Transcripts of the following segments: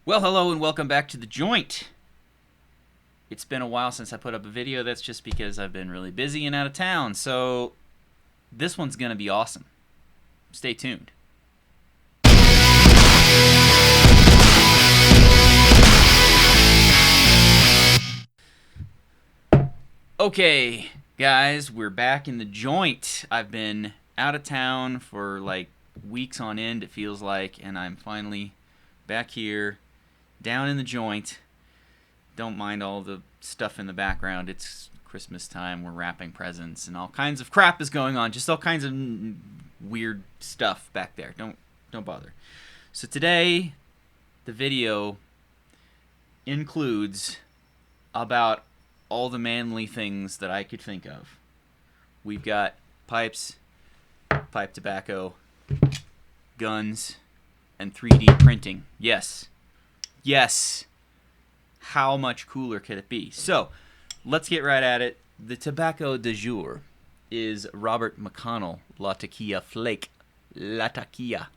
Well, hello and welcome back to The Joint. It's been a while since I put up a video. That's just because I've been really busy and out of town. So this one's going to be awesome. Stay tuned. Okay, guys, we're back in The Joint. I've been out of town for like weeks on end, it feels like, and I'm finally back here, down in The Joint. Don't mind all the stuff in the background. It's Christmas time. We're wrapping presents and all kinds of crap is going on. Just all kinds of weird stuff back there. Don't bother. So today, the video includes about all the manly things that I could think of. We've got pipes, pipe tobacco, guns, and 3D printing. Yes. How much cooler could it be? So, let's get right at it. The tobacco du jour is Robert McConnell Latakia Flake. Latakia.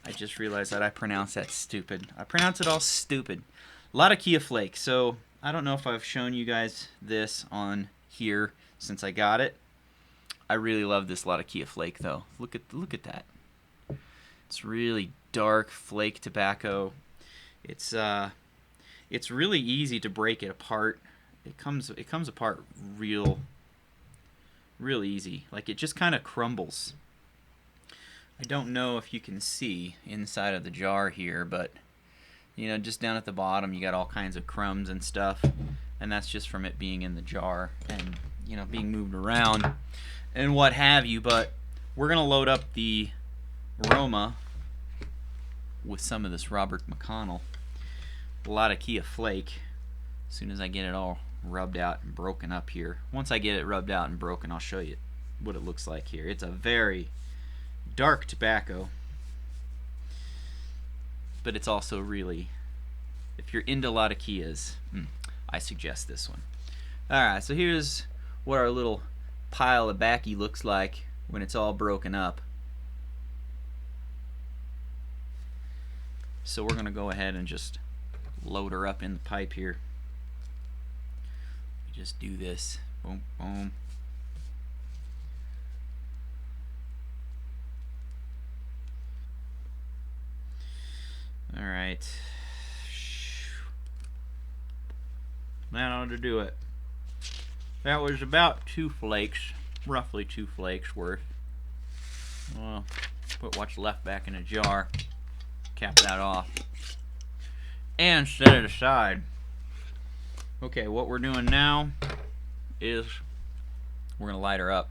I just realized that I pronounced that stupid. I pronounce it all stupid. Latakia Flake. So, I don't know if I've shown you guys this on here since I got it. I really love this Latakia Flake though. Look at that. It's really dark flake tobacco. It's really easy to break it apart. It comes apart real easy. Like it just kind of crumbles. I don't know if you can see inside of the jar here, but you know, just down at the bottom you got all kinds of crumbs and stuff, and that's just from it being in the jar and, you know, being moved around and what have you. But we're gonna load up the aroma with some of this Robert McConnell Latakia Flake as soon as I get it all rubbed out and broken up here. Once I get it rubbed out and broken, I'll show you what it looks like here. It's a very dark tobacco, but it's also really, if you're into Latakias, I suggest this one. Alright, so here's what our little pile of backy looks like when it's all broken up. So we're going to go ahead and just load her up in the pipe here. We just do this. Boom, boom. Alright. That ought to do it. That was about 2 flakes. Roughly 2 flakes worth. Well, put what's left back in a jar. Cap that off. And set it aside. Okay, what we're doing now is we're going to light her up.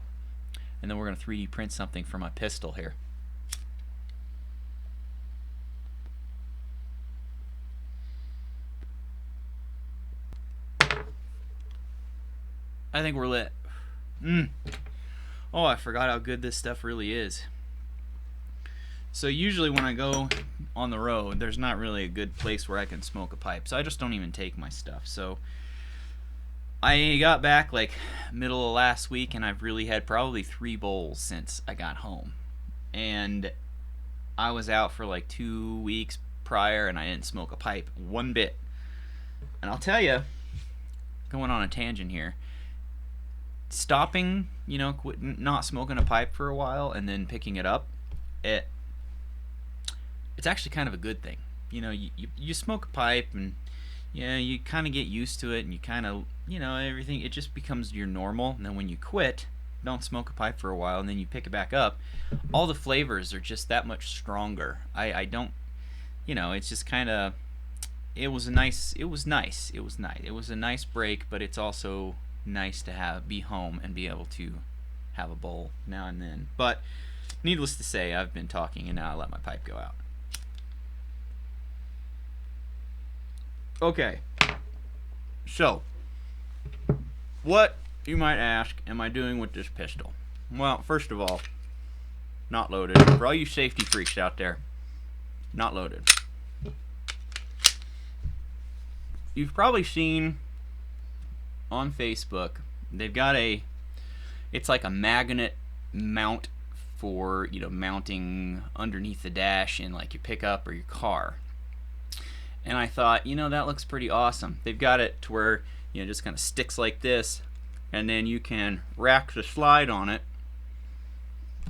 And then we're going to 3D print something for my pistol here. I think we're lit. Oh, I forgot how good this stuff really is. So usually when I go on the road, there's not really a good place where I can smoke a pipe. So I just don't even take my stuff. So I got back like middle of last week, and I've really had probably 3 bowls since I got home. And I was out for like 2 weeks prior, and I didn't smoke a pipe one bit. And I'll tell you, going on a tangent here, stopping, you know, not smoking a pipe for a while and then picking it up, it's actually kind of a good thing. You know, you smoke a pipe and, yeah, you kind of get used to it, and you kind of, you know, everything, it just becomes your normal. And then when you quit, don't smoke a pipe for a while, and then you pick it back up, all the flavors are just that much stronger. I don't, you know, it's just kind of, it was nice. It was a nice break, but it's also nice to be home and be able to have a bowl now and then. But needless to say, I've been talking and now I let my pipe go out. Okay, so what, you might ask, am I doing with this pistol? Well, first of all, not loaded. For all you safety freaks out there, not loaded. You've probably seen on Facebook, they've got it's like a magnet mount for, you know, mounting underneath the dash in like your pickup or your car. And I thought, you know, that looks pretty awesome. They've got it to where, you know, just kind of sticks like this, and then you can rack the slide on it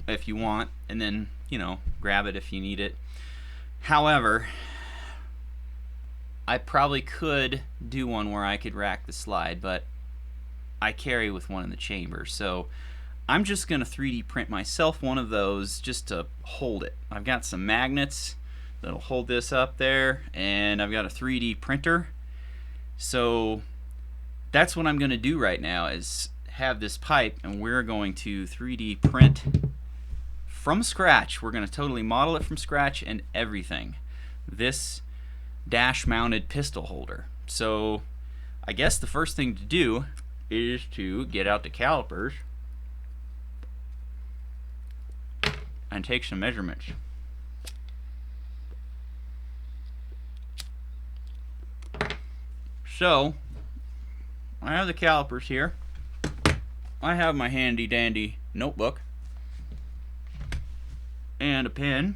if you want, and then, you know, grab it if you need it. However, I probably could do one where I could rack the slide, but I carry with one in the chamber, so I'm just going to 3D print myself one of those just to hold it. I've got some magnets that'll hold this up there, and I've got a 3D printer. So that's what I'm going to do right now, is have this pipe, and we're going to 3D print from scratch. We're going to totally model it from scratch and everything. This dash mounted pistol holder. So I guess the first thing to do is to get out the calipers and take some measurements. So I have the calipers here. I have my handy dandy notebook and a pen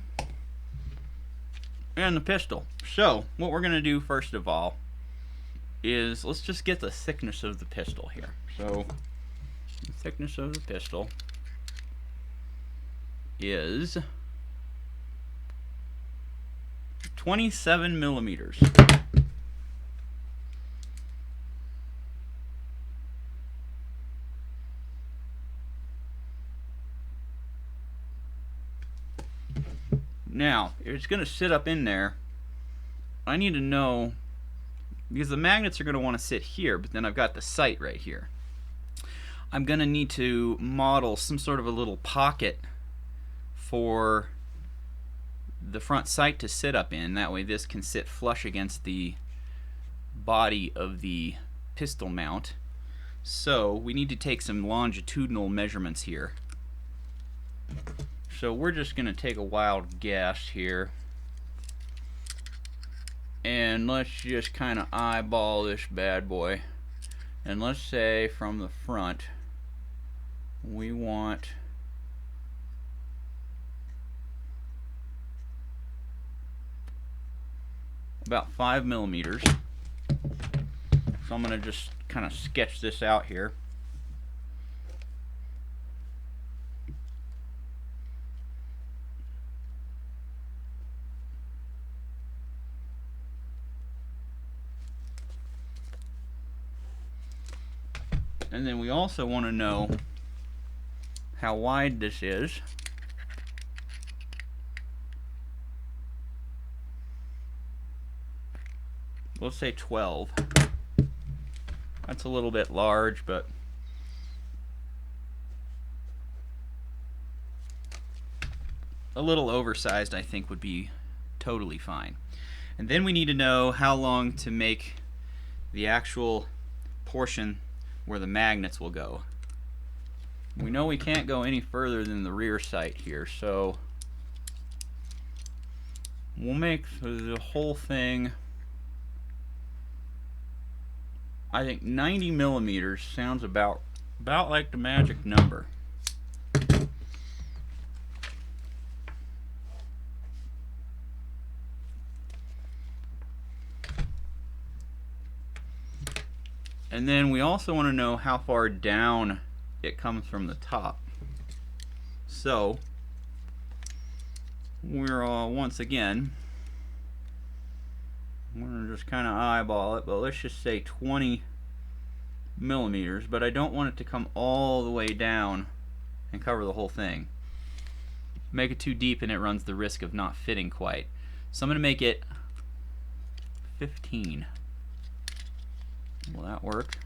and the pistol. So what we're going to do first of all is let's just get the thickness of the pistol here. So the thickness of the pistol is 27 millimeters. Now, it's going to sit up in there. I need to know, because the magnets are going to want to sit here, but then I've got the sight right here. I'm going to need to model some sort of a little pocket for the front sight to sit up in. That way this can sit flush against the body of the pistol mount. So we need to take some longitudinal measurements here. So we're just going to take a wild guess here, and let's just kind of eyeball this bad boy, and let's say from the front we want about 5 millimeters. So I'm going to just kind of sketch this out here. And then we also want to know how wide this is. Let's say 12. That's a little bit large, but a little oversized I think would be totally fine. And then we need to know how long to make the actual portion where the magnets will go. We know we can't go any further than the rear sight here, so we'll make the whole thing, I think 90 millimeters sounds about like the magic number. And then we also want to know how far down it comes from the top. So we're once again, we're going to just kind of eyeball it, but let's just say 20 millimeters, but I don't want it to come all the way down and cover the whole thing. Make it too deep and it runs the risk of not fitting quite. So I'm going to make it 15. Will that work?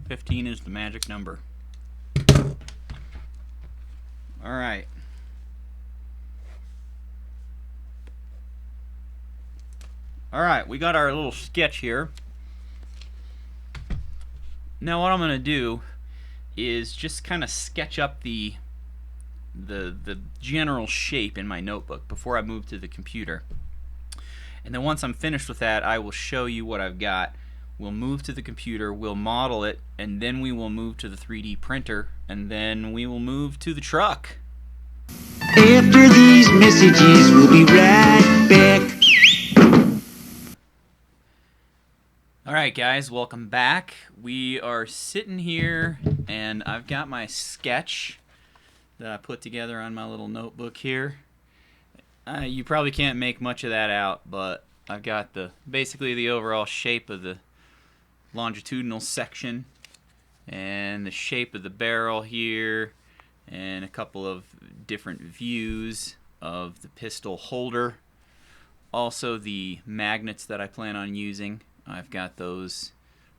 $15 is the magic number. All right. All right, we got our little sketch here. Now what I'm going to do is just kind of sketch up the general shape in my notebook before I move to the computer. And then once I'm finished with that, I will show you what I've got We'll move to the computer, we'll model it, and then we will move to the 3D printer, and then we will move to the truck. After these messages, we'll be right back. Alright guys, welcome back. We are sitting here, and I've got my sketch that I put together on my little notebook here. You probably can't make much of that out, but I've got basically the overall shape of the longitudinal section and the shape of the barrel here and a couple of different views of the pistol holder. Also the magnets that I plan on using, I've got those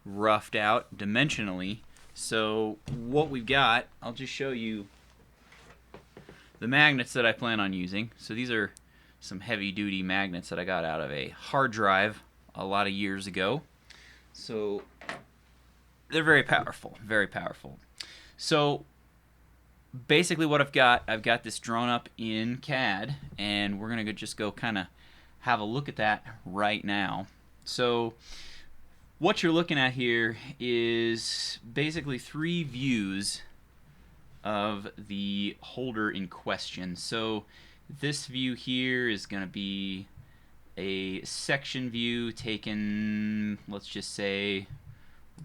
roughed out dimensionally. So what we've got, I'll just show you the magnets that I plan on using. So these are some heavy duty magnets that I got out of a hard drive a lot of years ago. So they're very powerful, very powerful. So basically what I've got this drawn up in CAD, and we're gonna just go kind of have a look at that right now. So what you're looking at here is basically 3 views of the holder in question. So this view here is going to be a section view taken, let's just say,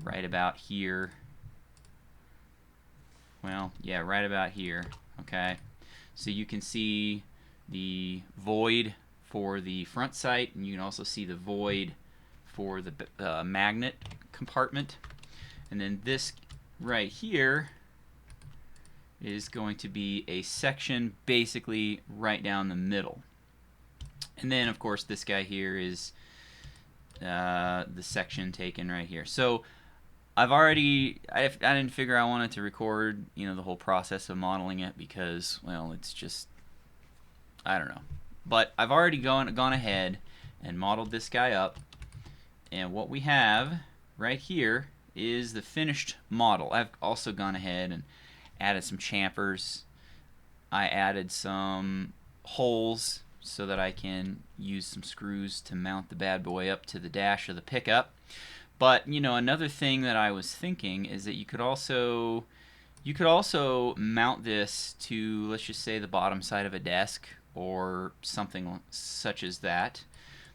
right about here. Well, yeah, right about here. Okay, so you can see the void for the front sight, and you can also see the void for the magnet compartment. And then this right here is going to be a section basically right down the middle. And then of course this guy here is the section taken right here. So I didn't figure I wanted to record, you know, the whole process of modeling it because, well, it's just, I don't know. But I've already gone ahead and modeled this guy up, and what we have right here is the finished model. I've also gone ahead and added some chamfers. I added some holes so that I can use some screws to mount the bad boy up to the dash of the pickup. But you know, another thing that I was thinking is that you could also mount this to, let's just say, the bottom side of a desk or something such as that.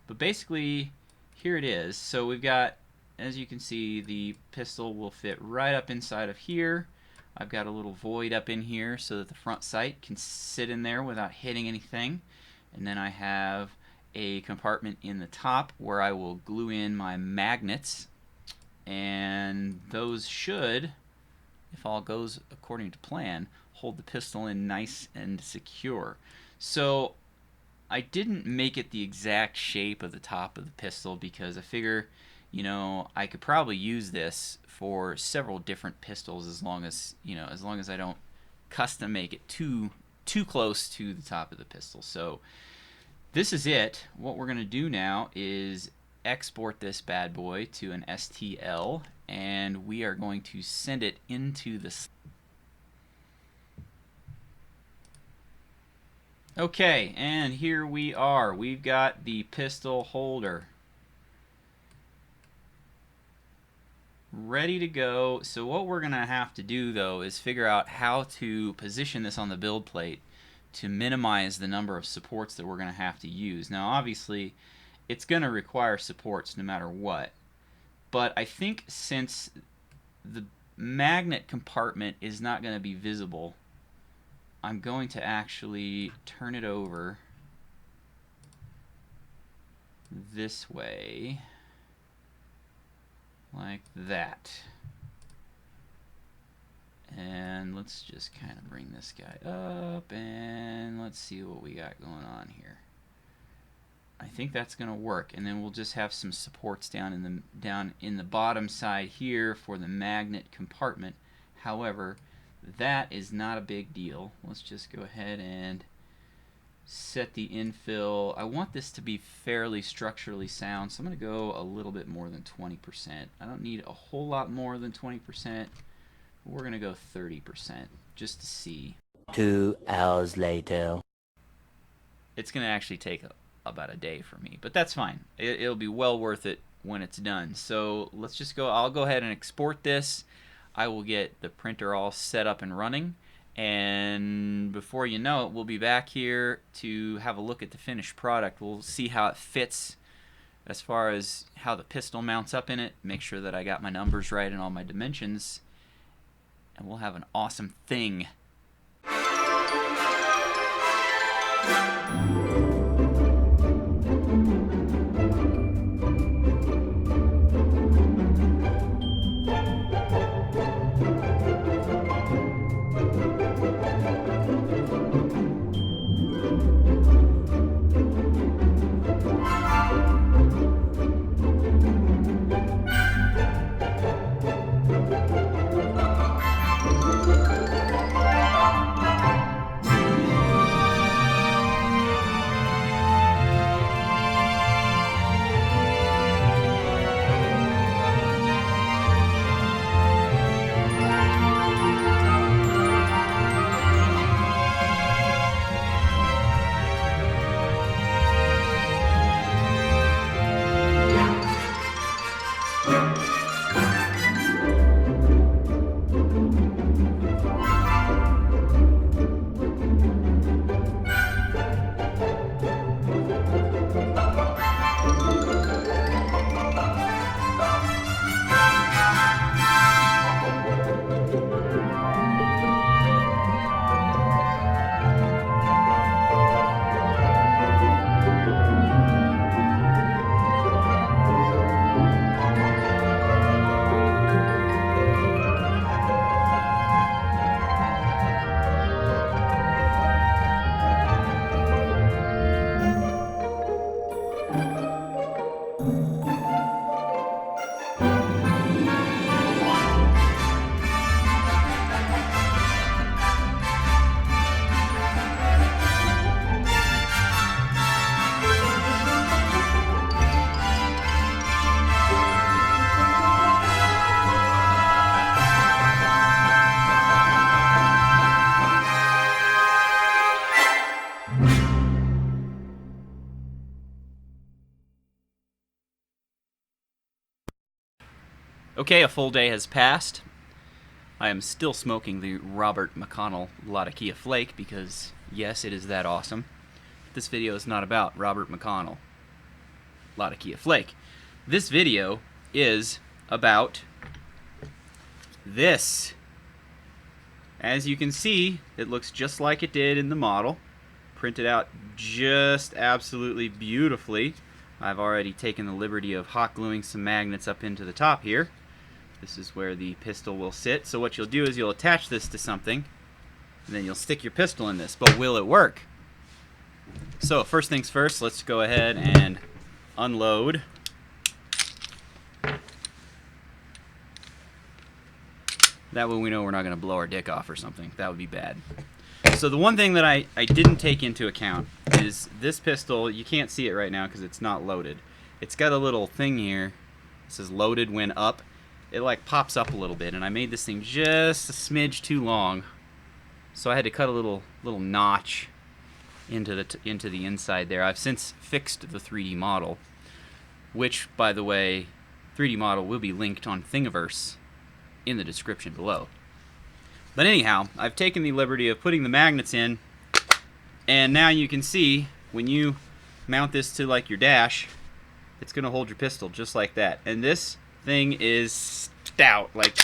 But basically, here it is. So we've got, as you can see, the pistol will fit right up inside of here. I've got a little void up in here so that the front sight can sit in there without hitting anything. And then I have a compartment in the top where I will glue in my magnets, and those should, if all goes according to plan, hold the pistol in nice and secure. So I didn't make it the exact shape of the top of the pistol because I figure, you know, I could probably use this for several different pistols as long as I don't custom make it too close to the top of the pistol. So this is it. What we're going to do now is export this bad boy to an STL, and we are going to send it into the... Okay, and here we are. We've got the pistol holder ready to go. So what we're gonna have to do though is figure out how to position this on the build plate to minimize the number of supports that we're gonna have to use. Now obviously it's gonna require supports no matter what, but I think since the magnet compartment is not going to be visible, I'm going to actually turn it over this way, like that. And let's just kind of bring this guy up, and let's see what we got going on here. I think that's going to work, and then we'll just have some supports down in the bottom side here for the magnet compartment. However, that is not a big deal. Let's just go ahead and set the infill. I want this to be fairly structurally sound, so I'm going to go a little bit more than 20%. I don't need a whole lot more than 20%. We're going to go 30% just to see. 2 hours later. It's going to actually take about a day for me, but that's fine. It'll be well worth it when it's done. So let's just go. I'll go ahead and export this. I will get the printer all set up and running, and before you know it, we'll be back here to have a look at the finished product. We'll see how it fits as far as how the pistol mounts up in it, make sure that I got my numbers right and all my dimensions, and we'll have an awesome thing. Okay, a full day has passed. I am still smoking the Robert McConnell Latakia Flake because, yes, it is that awesome. This video is not about Robert McConnell Latakia Flake. This video is about this. As you can see, it looks just like it did in the model. Printed out just absolutely beautifully. I've already taken the liberty of hot gluing some magnets up into the top here. This is where the pistol will sit. So what you'll do is you'll attach this to something, and then you'll stick your pistol in this. But will it work? So first things first, let's go ahead and unload. That way we know we're not going to blow our dick off or something. That would be bad. So the one thing that I didn't take into account is this pistol. You can't see it right now because it's not loaded. It's got a little thing here. It says loaded when up. It like pops up a little bit, and I made this thing just a smidge too long, so I had to cut a little notch into the inside there. I've since fixed the 3D model, which, by the way, 3D model will be linked on Thingiverse in the description below. But anyhow, I've taken the liberty of putting the magnets in, and now you can see when you mount this to like your dash, it's going to hold your pistol just like that. And this thing is stout. Like,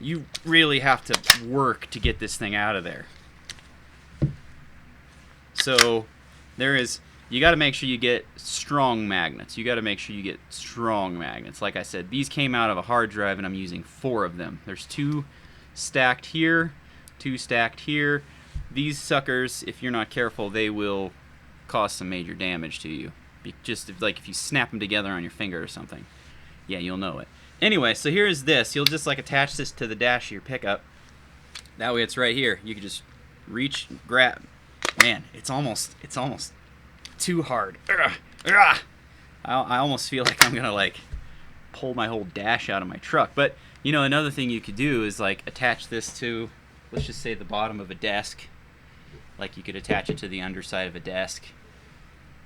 you really have to work to get this thing out of there. So you got to make sure you get strong magnets. Like I said, these came out of a hard drive, and I'm using 4 of them. There's 2 stacked here, 2 stacked here. These suckers, if you're not careful, they will cause some major damage to you. Just if you snap them together on your finger or something. Yeah, you'll know it. Anyway, so here's this. You'll just like attach this to the dash of your pickup. That way it's right here. You can just reach, grab. Man, it's almost too hard. I almost feel like I'm gonna like pull my whole dash out of my truck. But you know, another thing you could do is like attach this to, let's just say, the bottom of a desk. Like you could attach it to the underside of a desk.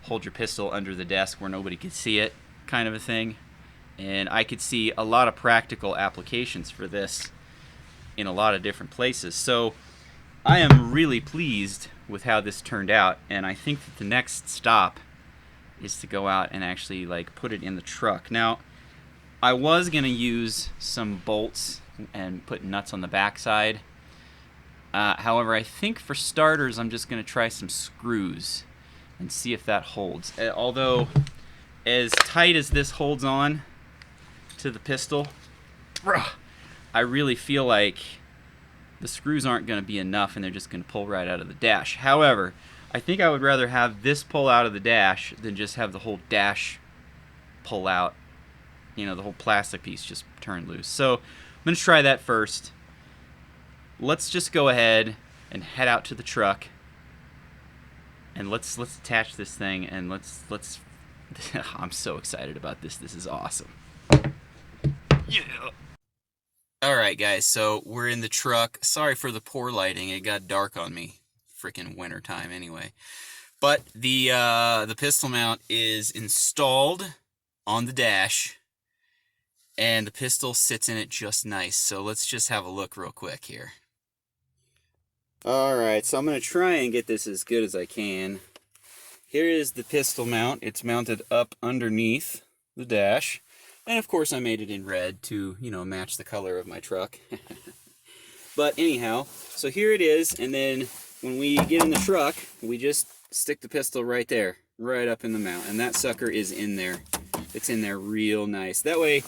Hold your pistol under the desk where nobody could see it, kind of a thing. And I could see a lot of practical applications for this in a lot of different places. So I am really pleased with how this turned out, and I think that the next stop is to go out and actually like put it in the truck. Now, I was going to use some bolts and put nuts on the backside. However, I think for starters, I'm just going to try some screws and see if that holds. Although, as tight as this holds on to the pistol, I really feel like the screws aren't going to be enough and they're just going to pull right out of the dash. However, I think I would rather have this pull out of the dash than just have the whole dash pull out. You know, the whole plastic piece just turn loose. So I'm going to try that first. Let's just go ahead and head out to the truck. And let's attach this thing, and let's I'm so excited about this. This is awesome. Yeah. All right, guys. So we're in the truck. Sorry for the poor lighting. It got dark on me. Freaking winter time, anyway. But the pistol mount is installed on the dash, and the pistol sits in it just nice. So let's just have a look real quick here. All right. So I'm gonna try and get this as good as I can. Here is the pistol mount. It's mounted up underneath the dash. And of course I made it in red to, you know, match the color of my truck. But anyhow, so here it is, and then when we get in the truck, we just stick the pistol right there, right up in the mount, and that sucker is in there. It's in there real nice. That way,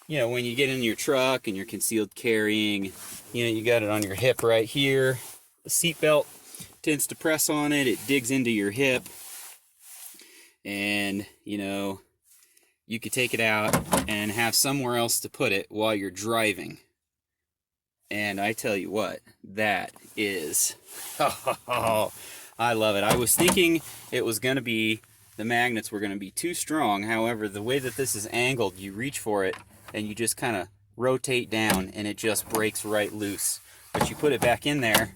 you know, when you get in your truck and you're concealed carrying, you know, you got it on your hip right here. The seatbelt tends to press on it. It digs into your hip. And, you know, you could take it out and have somewhere else to put it while you're driving. And I tell you what, that is, oh, I love it. I was thinking it was going to be, the magnets were going to be too strong. However, the way that this is angled, you reach for it and you just kind of rotate down and it just breaks right loose. But you put it back in there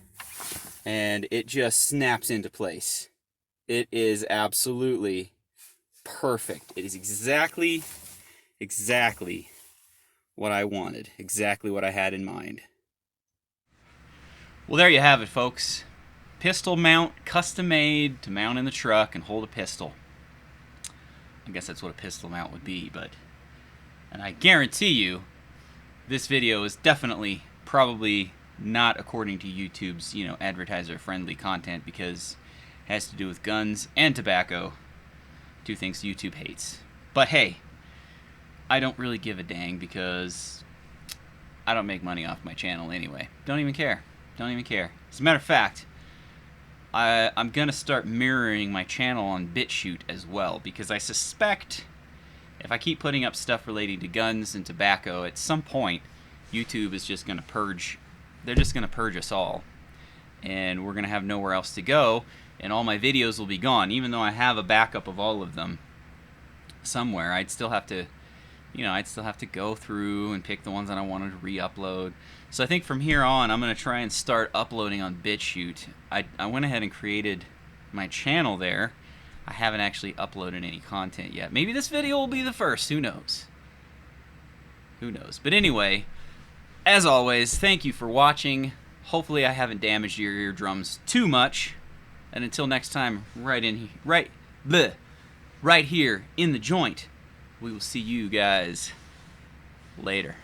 and it just snaps into place. It is absolutely perfect. It is exactly what I wanted. Exactly what I had in mind. Well, there you have it, folks. Pistol mount, custom made to mount in the truck and hold a pistol. I guess that's what a pistol mount would be, and I guarantee you this video is definitely probably not according to YouTube's, you know, advertiser friendly content, because it has to do with guns and tobacco. Two things YouTube hates. But hey, I don't really give a dang because I don't make money off my channel anyway. Don't even care. Don't even care. As a matter of fact, I'm gonna start mirroring my channel on BitChute as well, because I suspect if I keep putting up stuff relating to guns and tobacco, at some point YouTube is just gonna purge. They're just gonna purge us all, and we're gonna have nowhere else to go, and all my videos will be gone. Even though I have a backup of all of them somewhere, I'd still have to, you know, I'd still have to go through and pick the ones that I wanted to re-upload. So I think from here on, I'm going to try and start uploading on BitChute. I went ahead and created my channel there. I haven't actually uploaded any content yet. Maybe this video will be the first. Who knows? Who knows? But anyway, as always, thank you for watching. Hopefully I haven't damaged your eardrums too much. And until next time, right here in the joint, we will see you guys later.